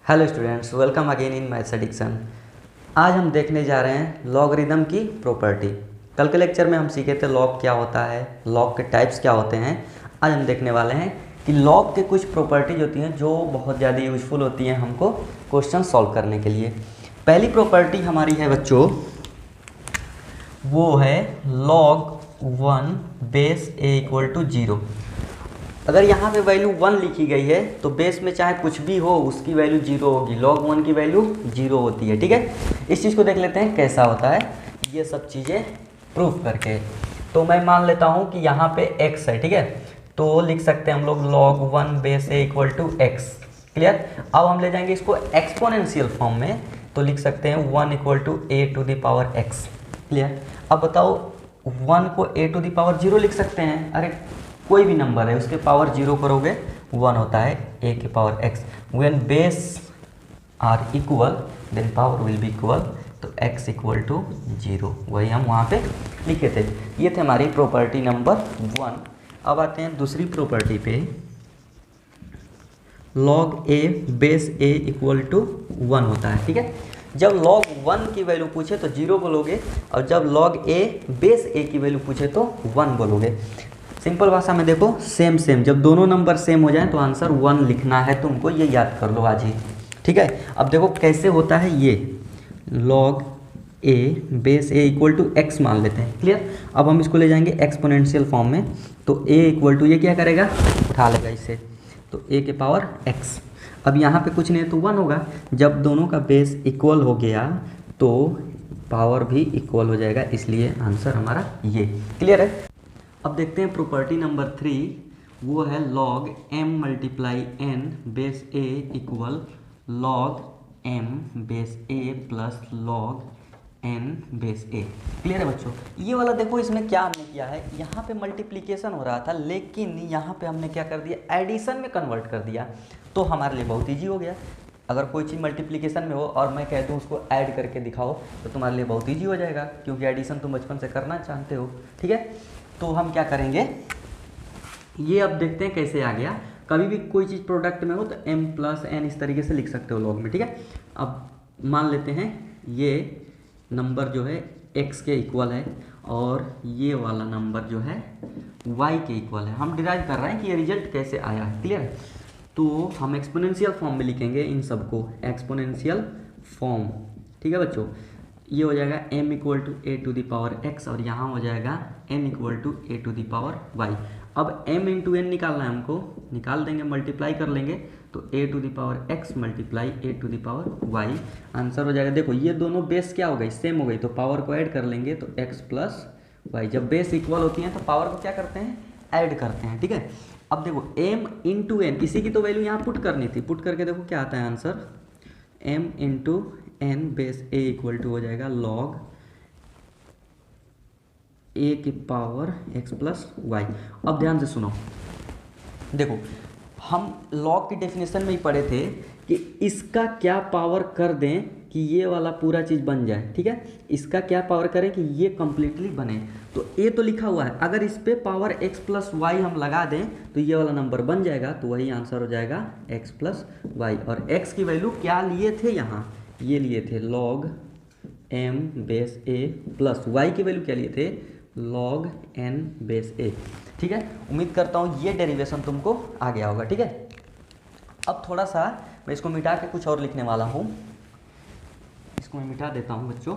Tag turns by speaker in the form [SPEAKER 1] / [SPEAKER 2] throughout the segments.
[SPEAKER 1] Hello students, welcome again in maths addiction. आज हम देखने जा रहे हैं लॉगरिदम की प्रॉपर्टी। कल के लेक्चर में हम सीखे थे लॉग क्या होता है, लॉग के टाइप्स क्या होते हैं। आज हम देखने वाले हैं कि लॉग के कुछ प्रॉपर्टीज होती हैं जो बहुत ज़्यादा यूजफुल होती हैं हमको क्वेश्चन सॉल्व करने के लिए। पहली प्रॉपर्टी हमारी है बच्चों, वो है log 1 base a equal to 0। अगर यहाँ पे वैल्यू 1 लिखी गई है तो बेस में चाहे कुछ भी हो उसकी वैल्यू 0 होगी। log 1 की वैल्यू 0 होती है। ठीक है, इस चीज़ को देख लेते हैं कैसा होता है ये सब चीज़ें प्रूफ करके। तो मैं मान लेता हूँ कि यहाँ पे x है। ठीक है, तो लिख सकते हैं हम लोग log 1 base a equal to x। Clear. अब हम ले जाएंगे इसको एक्सपोनेंशियल फॉर्म में, तो लिख सकते हैं 1 equal to a to the power x। Clear. अब बताओ 1 को a टू द पावर 0 लिख सकते हैं। अरे कोई भी नंबर है उसके पावर 0 करोगे 1 होता है a के power x। When base are equal then power will be equal, तो x इक्वल टू 0, वही हम वहाँ पे लिखे थे। ये थे हमारी प्रॉपर्टी नंबर 1। अब आते हैं दूसरी प्रॉपर्टी पे, log a base a equal to 1 होता है। ठीक है, जब log 1 की वैल्यू पूछे तो 0 बोलोगे, और जब log a बेस a की वैल्यू पूछे तो 1 बोलोगे। सिंपल भाषा में देखो, सेम सेम, जब दोनों नंबर सेम हो जाएं तो आंसर 1 लिखना है तुमको, ये याद कर लो आज ही। ठीक है, अब देखो कैसे होता है ये, log a base a equal to x मान लेते हैं। क्लियर। अब हम इसको ले जाएंगे एक्सपोनेंशियल फॉर्म में, तो a इक्वल टू ये क्या करेगा, उठा लेगा इसे, तो a के पावर x। अब यहाँ पे कुछ नहीं है तो 1 होगा। जब दोनों का बेस इक्वल हो गया तो पावर भी इक्वल हो जाएगा, इसलिए आंसर हमारा ये। क्लियर है। अब देखते हैं प्रॉपर्टी नंबर 3, वो है log m multiply n base a equal log m base a plus log n base a। Clear है बच्चों। ये वाला देखो, इसमें क्या हमने किया है, यहाँ पे मल्टीप्लिकेशन हो रहा था लेकिन यहाँ पे हमने क्या कर दिया, एडिशन में कन्वर्ट कर दिया, तो हमारे लिए बहुत ईजी हो गया। अगर कोई चीज़ मल्टीप्लिकेशन में हो और मैं कह दूँ उसको ऐड करके दिखाओ तो तुम्हारे लिए बहुत ईजी हो जाएगा, क्योंकि एडिशन तुम बचपन से करना चाहते हो। ठीक है, तो हम क्या करेंगे, ये अब देखते हैं कैसे आ गया। कभी भी कोई चीज़ प्रोडक्ट में हो तो m प्लस n इस तरीके से लिख सकते हो लॉग में। ठीक है, अब मान लेते हैं ये नंबर जो है x के इक्वल है और ये वाला नंबर जो है y के इक्वल है। हम डिराइव कर रहे हैं कि ये रिजल्ट कैसे आया है। क्लियर है, तो हम एक्सपोनेंशियल फॉर्म में लिखेंगे इन सबको, एक्सपोनेंशियल फॉर्म। ठीक है बच्चों, ये हो जाएगा m equal to a to the power x और यहाँ हो जाएगा n equal to a to the power y। अब m इंटू n निकालना है हमको, निकाल देंगे, मल्टीप्लाई कर लेंगे, तो a to the power x मल्टीप्लाई a to the power y। Answer हो जाएगा, देखो ये दोनों बेस क्या हो गई, सेम हो गई, तो पावर को ऐड कर लेंगे तो x प्लस वाई। जब बेस इक्वल होती हैं तो पावर को क्या करते हैं, ऐड करते हैं। ठीक है, अब देखो m इंटू n, इसी की तो वैल्यू यहाँ पुट करनी थी, पुट करके देखो क्या आता है answer, m into n base a equal to हो जाएगा log a की पावर x प्लस वाई। अब ध्यान से सुनो, देखो हम log की डेफिनेशन में ही पढ़े थे कि इसका क्या पावर कर दें कि ये वाला पूरा चीज़ बन जाए। ठीक है, इसका क्या पावर करें कि ये कंप्लीटली बने, तो a तो लिखा हुआ है, अगर इस पे पावर x प्लस वाई हम लगा दें तो ये वाला नंबर बन जाएगा, तो वही आंसर हो जाएगा x प्लस वाई। और x की वैल्यू क्या लिए थे यहाँ, ये लिए थे log m base a plus y की वैल्यू क्या लिए थे, log n बेस a। ठीक है, उम्मीद करता हूँ ये डेरिवेशन तुमको आ गया होगा। ठीक है, अब थोड़ा सा मैं इसको मिटा के कुछ और लिखने वाला हूँ, इसको मैं मिटा देता हूँ बच्चों।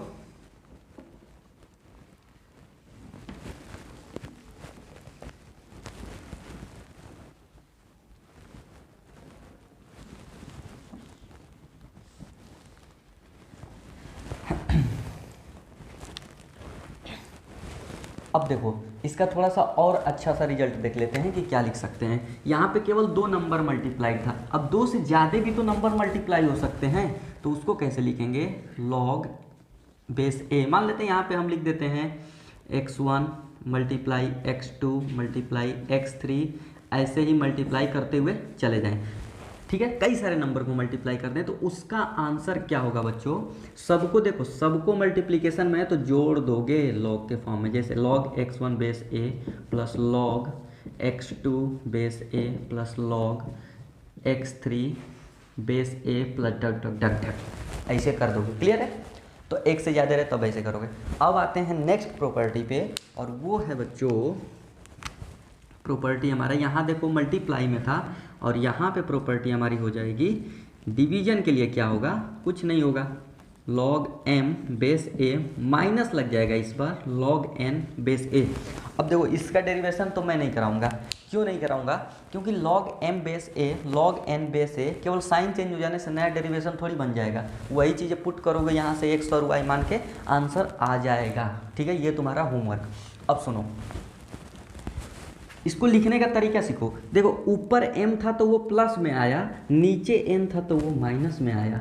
[SPEAKER 1] अब देखो इसका थोड़ा सा और अच्छा सा रिजल्ट देख लेते हैं कि क्या लिख सकते हैं। यहाँ पे केवल 2 नंबर मल्टीप्लाइड था, अब 2 से ज़्यादा भी तो नंबर मल्टीप्लाई हो सकते हैं, तो उसको कैसे लिखेंगे, log बेस a मान लेते हैं, यहाँ पे हम लिख देते हैं x1 multiply x2 multiply x3, ऐसे ही मल्टीप्लाई करते हुए चले जाएं। ठीक है, कई सारे नंबर को मल्टीप्लाई कर दें तो उसका आंसर क्या होगा बच्चों, सबको देखो, सबको मल्टीप्लिकेशन में है तो जोड़ दोगे लॉग के फॉर्म में, जैसे log x1 base a plus log x2 base a plus log x3 base A plus duck duck duck duck ऐसे कर दोगे। क्लियर है? तो एक से ज़्यादा रहे तब ऐसे करोगे। अब आते हैं नेक्स्ट प्रॉपर्टी पे, और वो है बच्चों प्रॉपर्टी हमारा, यहाँ देखो मल्टीप्लाई में था और यहाँ पे प्रॉपर्टी हमारी हो जाएगी डिवीजन के लिए। क्या होगा? कुछ नहीं होगा, log M base A minus लग जाएगा इस बार लॉग एन बेस ए। अब देखो इसका डेरिवेशन तो मैं नहीं कराऊंगा। क्यों नहीं कराऊंगा? क्योंकि लॉग एम बेस ए लॉग एन बेस ए केवल साइन चेंज हो जाने से नया डेरिवेशन थोड़ी बन जाएगा। वही चीज़ें पुट करोगे यहाँ से एक्स और वाई मान के आंसर आ जाएगा। ठीक है, ये तुम्हारा होमवर्क। अब सुनो, इसको लिखने का तरीका सीखो। देखो ऊपर m था तो वो प्लस में आया, नीचे n था तो वो माइनस में आया।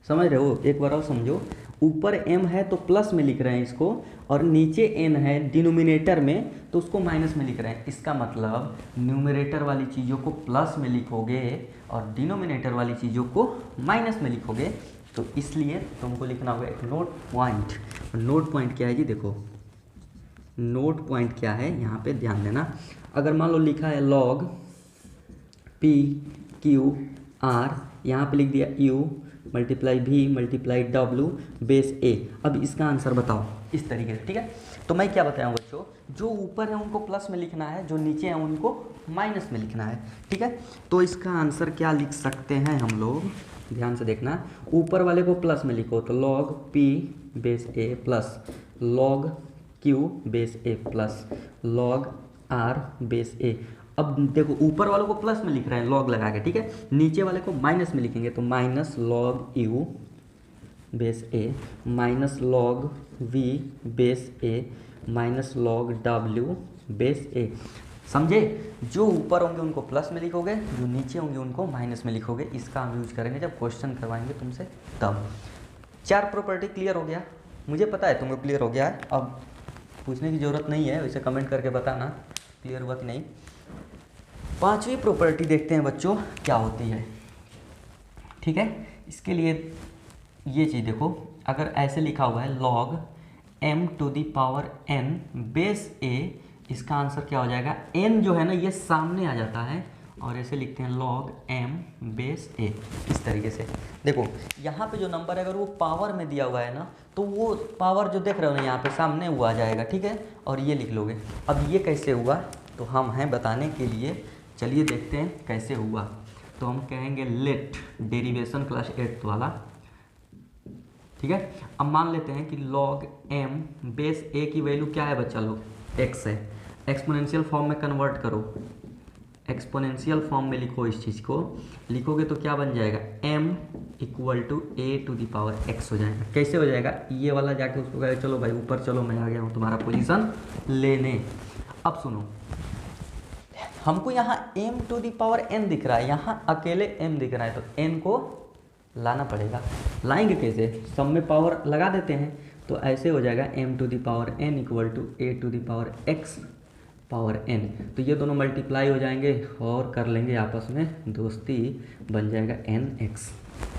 [SPEAKER 1] समझ रहे हो? एक बार और समझो, ऊपर m है तो प्लस में लिख रहे हैं इसको, और नीचे n है डिनोमिनेटर में तो उसको माइनस में लिख रहे हैं। इसका मतलब न्यूमरेटर वाली चीज़ों को प्लस में लिखोगे और डिनोमिनेटर वाली चीज़ों को माइनस में लिखोगे। तो इसलिए तुमको लिखना होगा एक नोट पॉइंट। नोट पॉइंट क्या है जी? देखो नोट पॉइंट क्या है यहाँ पे ध्यान देना। अगर मान लो लिखा है लॉग पी क्यू आर, यहाँ पे लिख दिया U multiply V multiply W base A. अब इसका आंसर बताओ इस तरीके से। ठीक है, तो मैं क्या बताऊँ बच्चों, जो ऊपर है उनको प्लस में लिखना है, जो नीचे है उनको माइनस में लिखना है। ठीक है, तो इसका आंसर क्या लिख सकते हैं हम लोग, ध्यान से देखना। ऊपर वाले को प्लस में लिखो तो log P base A plus log Q base A plus log are base A. अब देखो ऊपर वालों को प्लस में लिख रहे हैं लॉग लगा के, ठीक है, नीचे वाले को माइनस में लिखेंगे तो minus log U base A minus log V base A minus log W base A. समझे? जो ऊपर होंगे उनको प्लस में लिखोगे, जो नीचे होंगे उनको माइनस में लिखोगे। इसका हम यूज करेंगे जब क्वेश्चन करवाएंगे तुमसे तब। 4 प्रॉपर्टी क्लियर हो गया? मुझे पता है तुमको क्लियर हो गया है, अब पूछने की ज़रूरत नहीं है, वैसे कमेंट करके बताना क्लियर हुआ कि नहीं। 5वीं प्रॉपर्टी देखते हैं बच्चों क्या होती है। ठीक है, इसके लिए ये चीज़ देखो, अगर ऐसे लिखा हुआ है log m to the power n base a, इसका आंसर क्या हो जाएगा? n जो है ना ये सामने आ जाता है और ऐसे लिखते हैं लॉग m बेस a। इस तरीके से देखो यहाँ पे जो नंबर है अगर वो पावर में दिया हुआ है ना तो वो पावर जो देख रहे हो ना यहाँ पे सामने वो आ जाएगा। ठीक है, और ये लिख लोगे। अब ये कैसे हुआ तो हम हैं बताने के लिए, चलिए देखते हैं कैसे हुआ। तो हम कहेंगे लेट डेरिवेशन क्लास 8 वाला। ठीक है, अब मान लेते हैं कि log m बेस a की वैल्यू क्या है बच्चा लोग? x है। एक्सपोनेंशियल फॉर्म में कन्वर्ट करो, एक्सपोनेंशियल फॉर्म में लिखो। इस चीज़ को लिखोगे तो क्या बन जाएगा? m equal to a to the power x हो जाएगा। कैसे हो जाएगा? ये वाला जाके उसको कहेगा चलो भाई ऊपर चलो, मैं आ गया हूँ तुम्हारा पोजीशन लेने। अब सुनो, हमको यहाँ m to the power n दिख रहा है, यहाँ अकेले m दिख रहा है, तो n को लाना पड़ेगा। लाएंगे कैसे? सब में पावर लगा देते हैं, तो ऐसे हो जाएगा m to the power n equal to a to the power x power n। तो ये दोनों मल्टीप्लाई हो जाएंगे और कर लेंगे आपस में दोस्ती, बन जाएगा nx।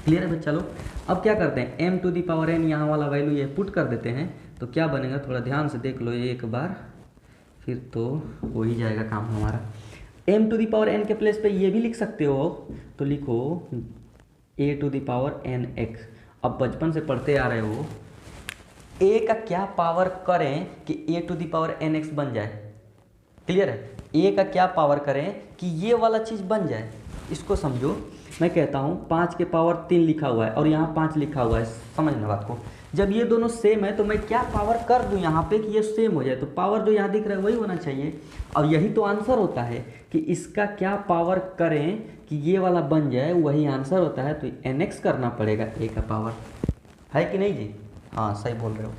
[SPEAKER 1] क्लियर है बच्चा लोग? अब क्या करते हैं, m to the power n यहाँ वाला वैल्यू ये पुट कर देते हैं, तो क्या बनेगा थोड़ा ध्यान से देख लो एक बार, फिर तो हो ही जाएगा काम हमारा। m to the power n के प्लेस पे ये भी लिख सकते हो, तो लिखो a to the power nx। अब बचपन से पढ़ते आ रहे हो, a का क्या पावर करें कि a to the power nx बन जाए? क्लियर है? a का क्या पावर करें कि ये वाला चीज़ बन जाए? इसको समझो, मैं कहता हूँ 5 के पावर 3 लिखा हुआ है और यहाँ 5 लिखा हुआ है, समझना बात को। जब ये दोनों सेम है तो मैं क्या पावर कर दूँ यहाँ पे कि ये सेम हो जाए? तो पावर जो यहाँ दिख रहा है वही होना चाहिए, और यही तो आंसर होता है कि इसका क्या पावर करें कि ये वाला बन जाए, वही आंसर होता है। तो nx करना पड़ेगा a का पावर, है कि नहीं जी? हाँ सही बोल रहे हो।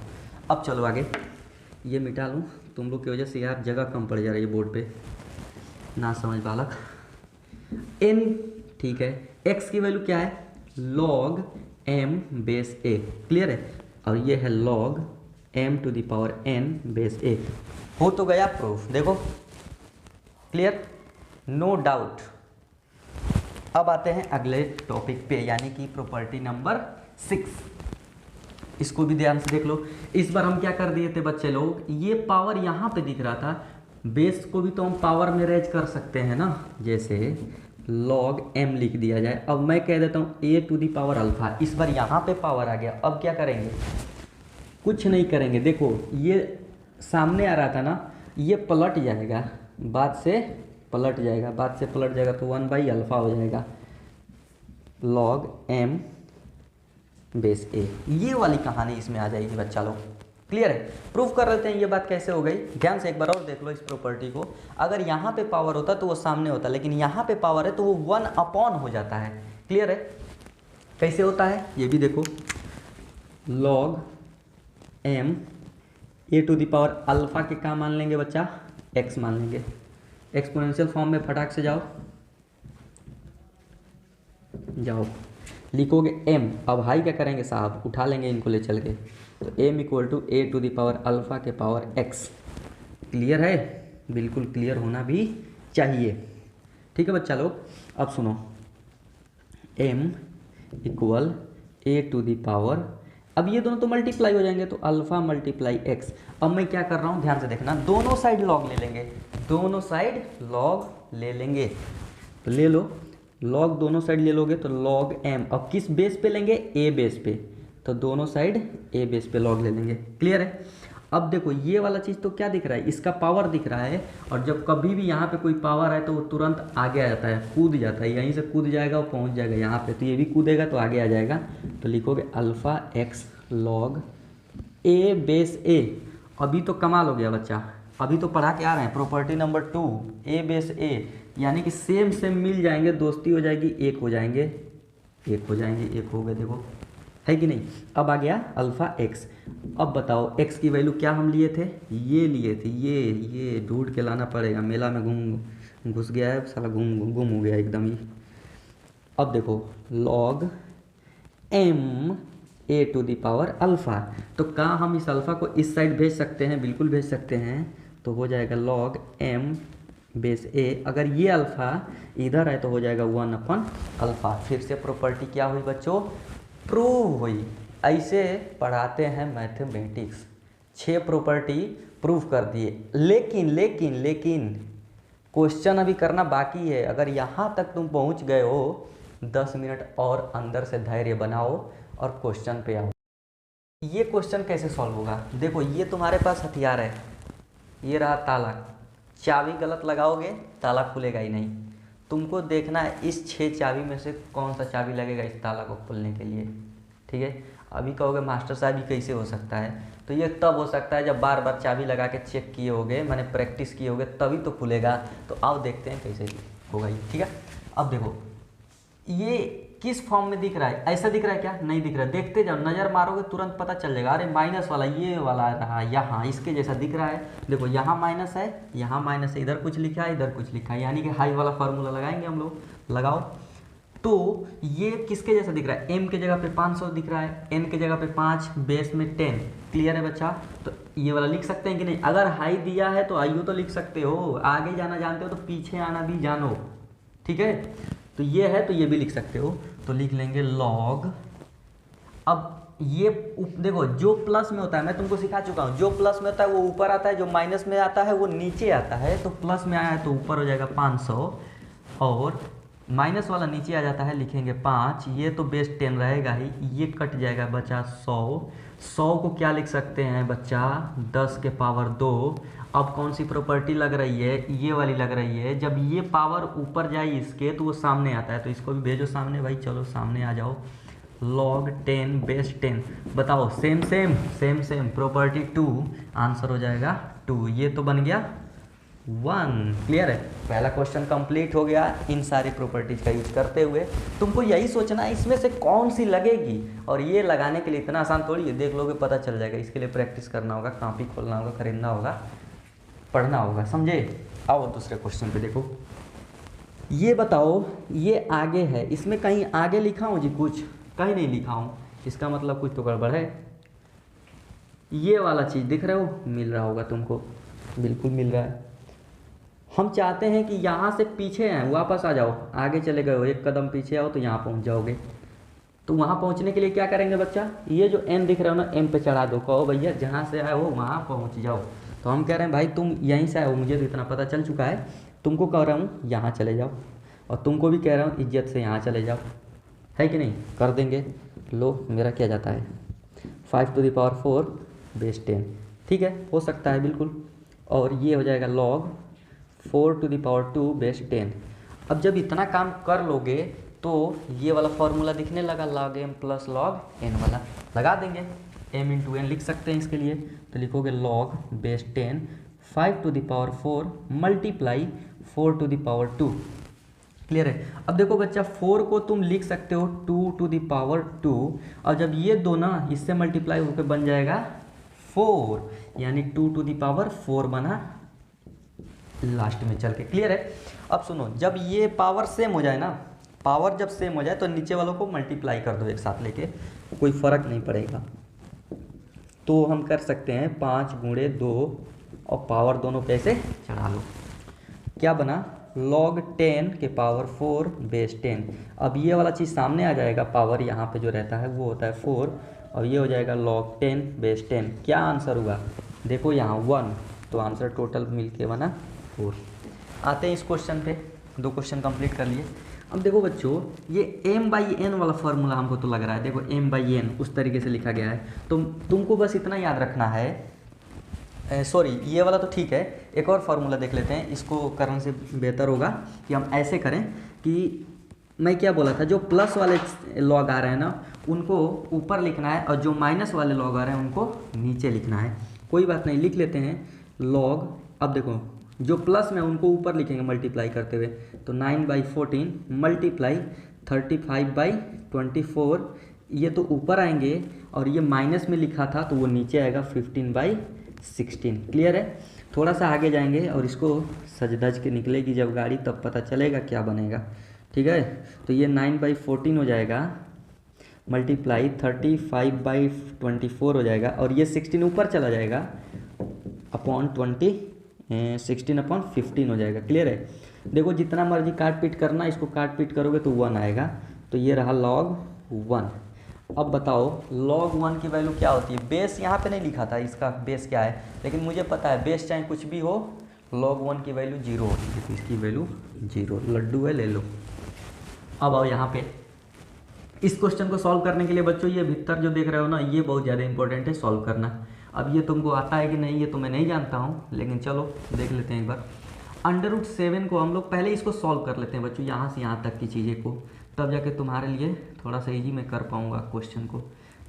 [SPEAKER 1] अब चलो आगे, ये मिटा लूँ, तुम लोग की वजह से यार जगह कम पड़ जा रही है बोर्ड पे, ना समझ बालक। n ठीक है, x की वैल्यू क्या है? log m base a। Clear है? और ये है log m to the power n base a। हो तो गया प्रूफ, देखो क्लियर, नो डाउट। अब आते हैं अगले टॉपिक पे, यानी कि प्रॉपर्टी नंबर 6। इसको भी ध्यान से देख लो। इस बार हम क्या कर दिए थे बच्चे लोग, ये पावर यहाँ पे दिख रहा था, बेस को भी तो हम पावर में रेज कर सकते हैं ना। जैसे log m लिख दिया जाए। अब मैं कह देता हूँ a to the power alpha, इस बार यहाँ पे पावर आ गया। अब क्या करेंगे, कुछ नहीं करेंगे। देखो ये सामने आ रहा था ना, ये पलट जाएगा, बाद से पलट जाएगा, बाद से पलट जाएगा तो 1/अल्फ़ा हो जाएगा log m बेस a। ये वाली कहानी इसमें आ जाएगी बच्चा लोग। क्लियर है? प्रूफ कर लेते हैं ये बात कैसे हो गई। ध्यान से एक बार और देख लो इस प्रॉपर्टी को। अगर यहाँ पे पावर होता तो वो सामने होता, लेकिन यहाँ पे पावर है तो वो 1 हो जाता है। क्लियर है? कैसे होता है ये भी देखो। log m a to the power alpha के क्या मान लेंगे बच्चा, x मान लेंगे। एक्सपोनेंशियल फॉर्म में फटाक से जाओ लिखोगे m। अब हाई क्या करेंगे साहब, उठा लेंगे इनको ले चल के, तो m equal to a to the power alpha के पावर x। क्लियर है? बिल्कुल क्लियर होना भी चाहिए। ठीक है बच्चा लोग, अब सुनो, m equal a to the power, अब ये दोनों तो मल्टीप्लाई हो जाएंगे तो अल्फ़ा मल्टीप्लाई x। अब मैं क्या कर रहा हूँ, ध्यान से देखना, दोनों साइड लॉग ले लेंगे, दोनों साइड लॉग ले लेंगे। तो ले लो लॉग, दोनों साइड ले लोगे तो log m। अब किस बेस पे लेंगे, a बेस पे, तो दोनों साइड a बेस पे लॉग ले लेंगे। क्लियर है? अब देखो ये वाला चीज़ तो क्या दिख रहा है, इसका पावर दिख रहा है, और जब कभी भी यहाँ पे कोई पावर है तो वो तुरंत आगे आ जाता है, कूद जाता है, यहीं से कूद जाएगा और पहुँच जाएगा यहाँ पे, तो ये भी कूदेगा तो आगे आ जाएगा। तो लिखोगे alpha x log a base a। अभी तो कमाल हो गया बच्चा, अभी तो पढ़ा के आ रहे हैं property number 2 a base a, यानी कि सेम मिल जाएंगे, दोस्ती हो जाएगी, एक हो जाएंगे, एक हो जाएंगे, एक हो गए। देखो है कि नहीं? अब आ गया अल्फ़ा x। अब बताओ x की वैल्यू क्या हम लिए थे, ये लिए थे, ये ढूंढ के लाना पड़ेगा, मेला में घुस गया है साला, गुम हो गया एकदम ही। अब देखो log m a to the power alpha, तो कहाँ हम इस अल्फ़ा को इस साइड भेज सकते हैं, बिल्कुल भेज सकते हैं, तो हो जाएगा log m बेस a। अगर ये अल्फ़ा इधर है तो हो जाएगा 1/अल्फ़ा। फिर से प्रॉपर्टी क्या हुई बच्चों, प्रूव हुई। ऐसे पढ़ाते हैं मैथमेटिक्स, 6 प्रॉपर्टी प्रूव कर दिए। लेकिन क्वेश्चन अभी करना बाकी है। अगर यहाँ तक तुम पहुँच गए हो, 10 मिनट और अंदर से धैर्य बनाओ और क्वेश्चन पे आओ। ये क्वेश्चन कैसे सॉल्व होगा, देखो ये तुम्हारे पास हथियार है, ये रहा ताला, चाबी गलत लगाओगे ताला खुलेगा ही नहीं। तुमको देखना है इस 6 चाबी में से कौन सा चाबी लगेगा इस ताला को खोलने के लिए। ठीक है? अभी कहोगे मास्टर साहब ये कैसे हो सकता है, तो ये तब हो सकता है जब बार बार चाबी लगा के चेक किए होगे, मैंने प्रैक्टिस किए होगे, तभी तो खुलेगा। तो आओ देखते हैं कैसे होगा ये। ठीक है? अब देखो ये किस फॉर्म में दिख रहा है, ऐसा दिख रहा है क्या, नहीं दिख रहा है, देखते जाओ, नज़र मारोगे तुरंत पता चल जाएगा। अरे माइनस वाला ये वाला रहा यहाँ, इसके जैसा दिख रहा है। देखो यहाँ माइनस है, यहाँ माइनस है, इधर कुछ लिखा है, इधर कुछ लिखा है, यानी कि हाई वाला फार्मूला लगाएंगे हम लोग। लगाओ तो ये किसके जैसा दिख रहा है, m के जगह पे 500 दिख रहा है, n के जगह पे 5, बेस में 10। क्लियर है बच्चा? तो ये वाला लिख सकते हैं कि नहीं? अगर हाई दिया है तो आइयो तो लिख सकते हो, आगे जाना जानते हो तो पीछे आना भी जानो। ठीक है? तो ये है तो ये भी लिख सकते हो, तो लिख लेंगे log। अब ये देखो जो प्लस में होता है, मैं तुमको सिखा चुका हूँ, जो प्लस में होता है वो ऊपर आता है, जो माइनस में आता है वो नीचे आता है। तो प्लस में आया है तो ऊपर हो जाएगा 500, और माइनस वाला नीचे आ जाता है, लिखेंगे 5। ये तो बेस 10 रहेगा ही, ये कट जाएगा बचा 100। 100 को क्या लिख सकते हैं बच्चा, 10 के पावर 2। अब कौन सी प्रॉपर्टी लग रही है, ये वाली लग रही है, जब ये पावर ऊपर जाए इसके तो वो सामने आता है, तो इसको भी भेजो सामने भाई, चलो सामने आ जाओ। log 10 बेस 10, बताओ सेम प्रॉपर्टी 2, आंसर हो जाएगा 2। ये तो बन गया 1। क्लियर है? पहला क्वेश्चन कंप्लीट हो गया इन सारी प्रॉपर्टीज का यूज करते हुए। तुमको यही सोचना है इसमें से कौन सी लगेगी, और ये लगाने के लिए इतना आसान थोड़ी है, देख लोगे पता चल जाएगा। इसके लिए प्रैक्टिस करना होगा, कॉपी खोलना होगा, खरीदना होगा, पढ़ना होगा, समझे? आओ दूसरे क्वेश्चन पे देखो। ये बताओ ये आगे है, इसमें कहीं आगे लिखा हूँ जी, कुछ कहीं नहीं लिखा हूँ, इसका मतलब कुछ तो गड़बड़ है। ये वाला चीज़ दिख रहे हो, मिल रहा होगा तुमको, बिल्कुल मिल रहा है। हम चाहते हैं कि यहाँ से पीछे हैं, वापस आ जाओ, आगे चले गए हो, एक कदम पीछे आओ तो यहाँ पहुँच जाओगे। तो वहाँ पहुँचने के लिए क्या करेंगे बच्चा, ये जो n दिख रहा हो ना, m पे चढ़ा दो, कहो भैया जहाँ से आए हो वहाँ पहुँच जाओ। तो हम कह रहे हैं भाई तुम यहीं से आए हो, मुझे तो इतना पता चल चुका है, तुमको कह रहा हूँ यहाँ चले जाओ। और तुमको भी कह रहा हूँ इज्जत से यहाँ चले जाओ, है कि नहीं, कर देंगे। लो मेरा क्या जाता है 5⁴ बेस 10, ठीक है, हो सकता है बिल्कुल। और ये हो जाएगा log 4⁴ बेस 10। अब जब इतना काम कर लोगे तो ये वाला फॉर्मूला दिखने लगा, log m plus log n वाला लगा देंगे, m इंटू n लिख सकते हैं इसके लिए। तो लिखोगे log बेस 10 5⁴ मल्टीप्लाई 4⁴। क्लियर है। अब देखो बच्चा 4 को तुम लिख सकते हो 2⁴, और जब ये दो ना इससे मल्टीप्लाई होकर बन जाएगा 4, यानी 2⁴ बना लास्ट में चल के। क्लियर है। अब सुनो, जब ये पावर सेम हो जाए ना, पावर जब सेम हो जाए तो नीचे वालों को मल्टीप्लाई कर दो एक साथ लेके, कोई फर्क नहीं पड़ेगा। तो हम कर सकते हैं 5 × 2 और पावर दोनों पे से चढ़ा लो, क्या बना log 10 के पावर 4 बेस 10। अब ये वाला चीज़ सामने आ जाएगा, पावर यहाँ पे जो रहता है वो होता है 4, और ये हो जाएगा log 10 बेस 10। क्या आंसर हुआ देखो यहाँ 1, तो आंसर टोटल मिलके बना 4। आते हैं इस क्वेश्चन पे, 2 क्वेश्चन कंप्लीट कर लिए। अब देखो बच्चों, ये m/n वाला फॉर्मूला हमको तो लग रहा है, देखो m/n उस तरीके से लिखा गया है, तो तुमको बस इतना याद रखना है। सॉरी, ये वाला तो ठीक है, एक और फार्मूला देख लेते हैं, इसको करने से बेहतर होगा कि हम ऐसे करें कि मैं क्या बोला था, जो प्लस वाले लॉग आ रहे हैं ना उनको ऊपर लिखना है, और जो माइनस वाले लॉग आ रहे हैं उनको नीचे लिखना है। कोई बात नहीं, लिख लेते हैं लॉग। अब देखो जो प्लस में उनको ऊपर लिखेंगे मल्टीप्लाई करते हुए, तो 9/14 मल्टीप्लाई 35/24, ये तो ऊपर आएंगे, और ये माइनस में लिखा था तो वो नीचे आएगा 15/16। क्लियर है। थोड़ा सा आगे जाएंगे और इसको सज धज के निकलेगी जब गाड़ी, तब पता चलेगा क्या बनेगा। ठीक है, तो ये 9/14 हो जाएगा, मल्टीप्लाई 35/24 हो जाएगा, और ये 16 ऊपर चला जाएगा अपॉन 16/15 हो जाएगा। क्लियर है। देखो जितना मर्जी काट पीट करना, इसको काट पीट करोगे तो 1 आएगा, तो ये रहा log 1। अब बताओ log 1 की वैल्यू क्या होती है। बेस यहाँ पे नहीं लिखा था इसका बेस क्या है, लेकिन मुझे पता है बेस चाहे कुछ भी हो log 1 की वैल्यू 0 होती है, तो इसकी वैल्यू 0। लड्डू है, ले लो। अब आओ यहाँ पे इस क्वेश्चन को सॉल्व करने के लिए बच्चों, ये भीतर जो देख रहे हो ना, ये बहुत ज़्यादा इंपॉर्टेंट है सॉल्व करना। अब ये तुमको आता है कि नहीं ये तो मैं नहीं जानता हूँ, लेकिन चलो देख लेते हैं एक बार। √7 को हम लोग पहले इसको सॉल्व कर लेते हैं बच्चों, यहाँ से यहाँ तक की चीज़ें को, तब जाके तुम्हारे लिए थोड़ा सा ईजी मैं कर पाऊँगा क्वेश्चन को।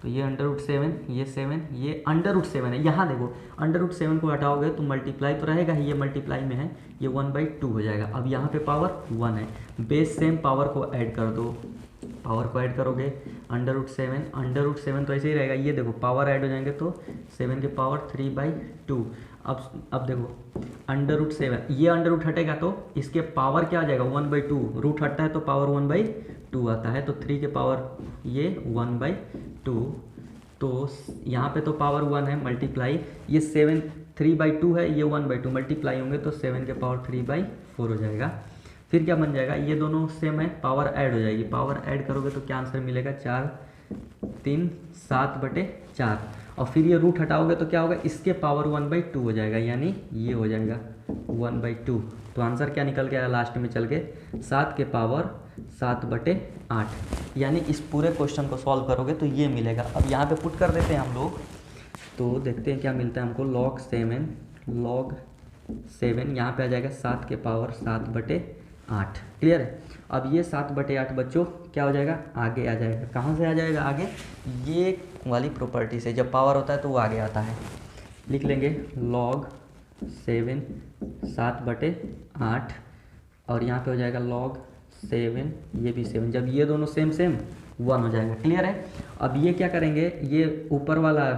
[SPEAKER 1] तो ये √7, ये 7, ये √7 है। यहाँ देखो √7 को हटाओगे तो मल्टीप्लाई तो रहेगा ही, ये मल्टीप्लाई में है, ये 1/2 हो जाएगा। अब यहाँ पे पावर 1 है, बेस सेम पावर को ऐड कर दो, पावर को ऐड करोगे √7 तो ऐसे ही रहेगा। ये देखो पावर ऐड हो जाएंगे तो 7 के पावर 3/2। अब देखो √7, ये अंडर हटेगा तो इसके पावर क्या आ जाएगा 1/2, रूट हटता है तो पावर 1/2 आता है, तो 3 के पावर ये 1/2, तो यहाँ पे तो पावर 1 है, मल्टीप्लाई ये 7 3/2 है, ये 1/2 मल्टीप्लाई होंगे तो 7 के पावर 3/4 हो जाएगा। फिर क्या बन जाएगा, ये दोनों सेम है, पावर ऐड हो जाएगी, पावर ऐड करोगे तो क्या आंसर मिलेगा 4 3 7/4, और फिर ये रूट हटाओगे तो क्या होगा, इसके पावर 1/2 हो जाएगा, यानी ये हो जाएगा 1/2। तो आंसर क्या निकल गया लास्ट में चल के 7 के पावर 7/8, यानी इस पूरे क्वेश्चन को सॉल्व करोगे तो ये मिलेगा। अब यहाँ पे पुट कर देते हैं हम लोग, तो देखते हैं क्या मिलता है हमको। log 7 यहाँ पे आ जाएगा 7 के पावर 7/8। क्लियर है। अब ये 7/8 बच्चों क्या हो जाएगा, आगे आ जाएगा। कहाँ से आ जाएगा आगे, ये वाली प्रॉपर्टी से, जब पावर होता है तो वो आगे आता है। लिख लेंगे log 7 7/8, और यहाँ पे हो जाएगा log 7, ये भी 7, जब ये दोनों सेम 1 हो जाएगा। क्लियर है। अब ये क्या करेंगे, ये ऊपर वाला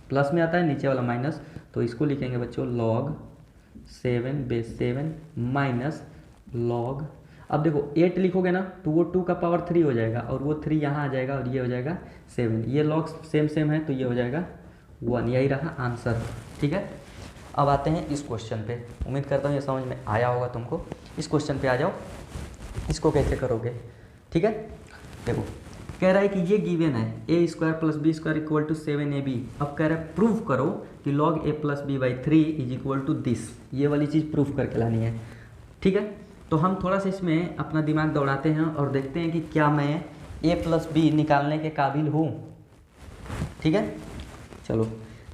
[SPEAKER 1] प्लस में आता है, नीचे वाला माइनस, तो इसको लिखेंगे बच्चों log 7 बेस 7 माइनस log, अब देखो 8 लिखोगे ना तो वो 2 का पावर 3 हो जाएगा, और वो 3 यहाँ आ जाएगा, और ये हो जाएगा 7, ये log सेम है तो ये हो जाएगा 1। यही रहा आंसर। ठीक है। अब आते हैं इस क्वेश्चन पे, उम्मीद करता हूँ ये समझ में आया होगा तुमको। इस क्वेश्चन पे आ जाओ, इसको कैसे करोगे। ठीक है। देखो कह रहा है कि ये गिवन है a² + b² = 7ab। अब कह रहा है प्रूव करो कि log a + b/3 = दिस, ये वाली चीज़ प्रूफ करके लानी है। ठीक है। तो हम थोड़ा सा इसमें अपना दिमाग दौड़ाते हैं और देखते हैं कि क्या मैं a प्लस बी निकालने के काबिल हूँ। ठीक है, चलो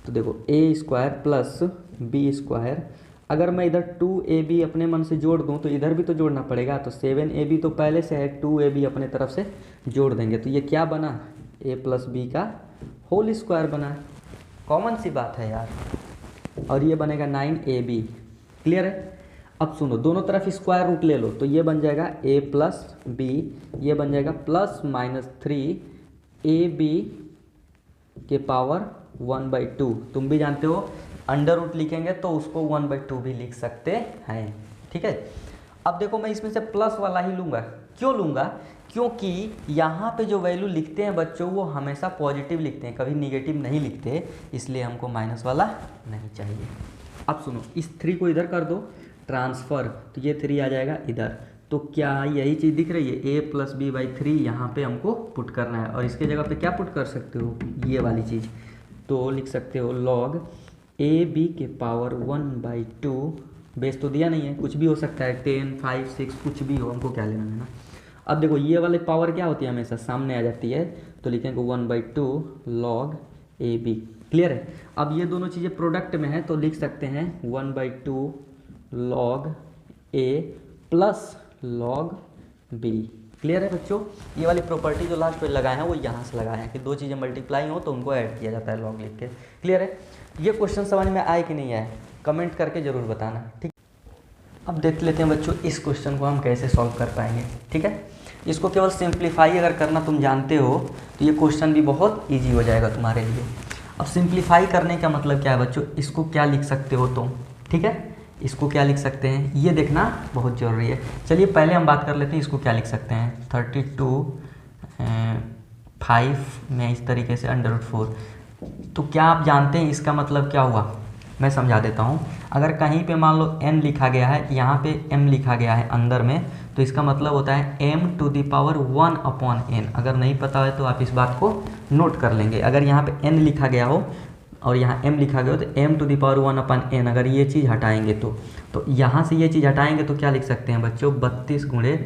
[SPEAKER 1] तो देखो ए स्क्वायर प्लस बी स्क्वायर, अगर मैं इधर 2ab अपने मन से जोड़ दूँ तो इधर भी तो जोड़ना पड़ेगा, तो 7ab तो पहले से है, 2ab अपने तरफ से जोड़ देंगे तो ये क्या बना, a प्लस बी का होल स्क्वायर बना। कॉमन सी बात है यार, और ये बनेगा 9ab। क्लियर है। अब सुनो, दोनों तरफ स्क्वायर रूट ले लो तो ये बन जाएगा a प्लस बी, ये बन जाएगा प्लस माइनस 3ab के पावर 1/2। तुम भी जानते हो अंडर रूट लिखेंगे तो उसको 1/2 भी लिख सकते हैं। ठीक है, अब देखो मैं इसमें से प्लस वाला ही लूँगा। क्यों लूँगा, क्योंकि यहाँ पे जो वैल्यू लिखते हैं बच्चों वो हमेशा पॉजिटिव लिखते हैं, कभी निगेटिव नहीं लिखते, इसलिए हमको माइनस वाला नहीं चाहिए। अब सुनो, इस 3 को इधर कर दो ट्रांसफ़र, तो ये 3 आ जाएगा इधर। तो क्या यही चीज़ दिख रही है, a प्लस बी बाई 3 यहाँ पर हमको पुट करना है, और इसके जगह पे क्या पुट कर सकते हो, ये वाली चीज़, तो लिख सकते हो log ab के पावर 1/2, बेस तो दिया नहीं है, कुछ भी हो सकता है, 10, 5, 6 कुछ भी हो, हमको क्या लेना देना। अब देखो ये वाले पावर क्या होती है, हमेशा सामने आ जाती है, तो लिखेंगे 1/2 log ab। क्लियर है। अब ये दोनों चीज़ें प्रोडक्ट में है तो लिख सकते हैं 1/2 log a plus log b। Clear है बच्चों। ये वाली प्रॉपर्टी जो लास्ट पे लगाए हैं वो यहाँ से लगाए हैं कि दो चीज़ें मल्टीप्लाई हो तो उनको ऐड किया जाता है लॉग लिख के। क्लियर है। ये क्वेश्चन समझ में आए कि नहीं आए, कमेंट करके ज़रूर बताना। ठीक, अब देख लेते हैं बच्चों इस क्वेश्चन को हम कैसे सॉल्व कर पाएंगे। ठीक है, इसको केवल सिंप्लीफाई अगर करना तुम जानते हो तो ये क्वेश्चन भी बहुत ईजी हो जाएगा तुम्हारे लिए। अब सिंप्लीफाई करने का मतलब क्या है बच्चों, इसको क्या लिख सकते हो तुम। ठीक है, इसको क्या लिख सकते हैं ये देखना बहुत ज़रूरी है। चलिए पहले हम बात कर लेते हैं इसको क्या लिख सकते हैं। 32 5 में इस तरीके से √4, तो क्या आप जानते हैं इसका मतलब क्या हुआ, मैं समझा देता हूँ। अगर कहीं पे मान लो n लिखा गया है, यहाँ पे m लिखा गया है अंदर में, तो इसका मतलब होता है m⁴1/n। अगर नहीं पता है तो आप इस बात को नोट कर लेंगे। अगर यहाँ पे n लिखा गया हो और यहाँ m लिखा गया हो तो m⁴1/n। अगर ये चीज़ हटाएंगे तो यहाँ से ये चीज़ हटाएंगे तो क्या लिख सकते हैं बच्चों, 32 ×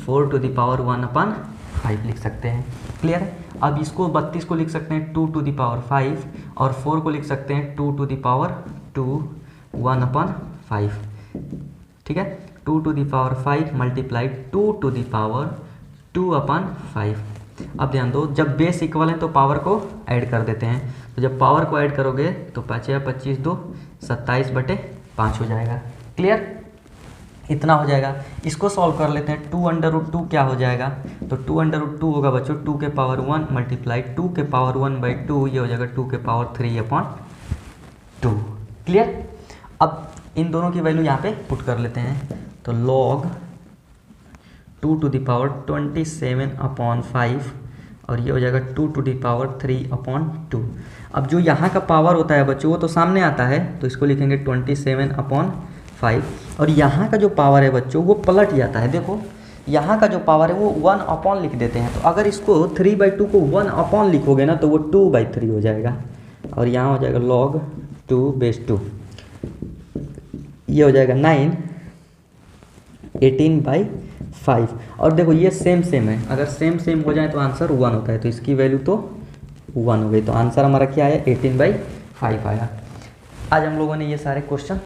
[SPEAKER 1] 4⁵ लिख सकते हैं। क्लियर है। अब इसको 32 को लिख सकते हैं 2⁵ और 4 को लिख सकते हैं 2⁵1/5। ठीक है, 2⁵ मल्टीप्लाई 2⁵2/5। अब ध्यान दो, जब बेस इक्वल है तो पावर को ऐड कर देते हैं, तो जब पावर को ऐड करोगे तो 5 × 25 = 2 27/5 हो जाएगा। क्लियर, इतना हो जाएगा। इसको सॉल्व कर लेते हैं। 2√2 क्या हो जाएगा, तो 2√2 होगा बच्चों 2⁴1 मल्टीप्लाई 2⁴1/2, ये हो जाएगा 2⁵3/2। क्लियर। अब इन दोनों की वैल्यू यहाँ पे पुट कर लेते हैं, तो log 2⁻27/5 और ये हो जाएगा 2⁻3/2। अब जो यहाँ का पावर होता है बच्चों वो तो सामने आता है, तो इसको लिखेंगे 27/5, और यहाँ का जो पावर है बच्चों वो पलट जाता है। देखो यहाँ का जो पावर है वो 1/ लिख देते हैं, तो अगर इसको 3/2 को 1/ लिखोगे ना तो वो 2/3 हो जाएगा, और यहाँ हो जाएगा log 2/2, ये हो जाएगा 9 18/5। और देखो ये सेम है, अगर सेम हो जाए तो आंसर 1 होता है, तो इसकी वैल्यू तो 1 हो गई, तो आंसर हमारा क्या आया 18/5 आया। आज हम लोगों ने ये सारे क्वेश्चन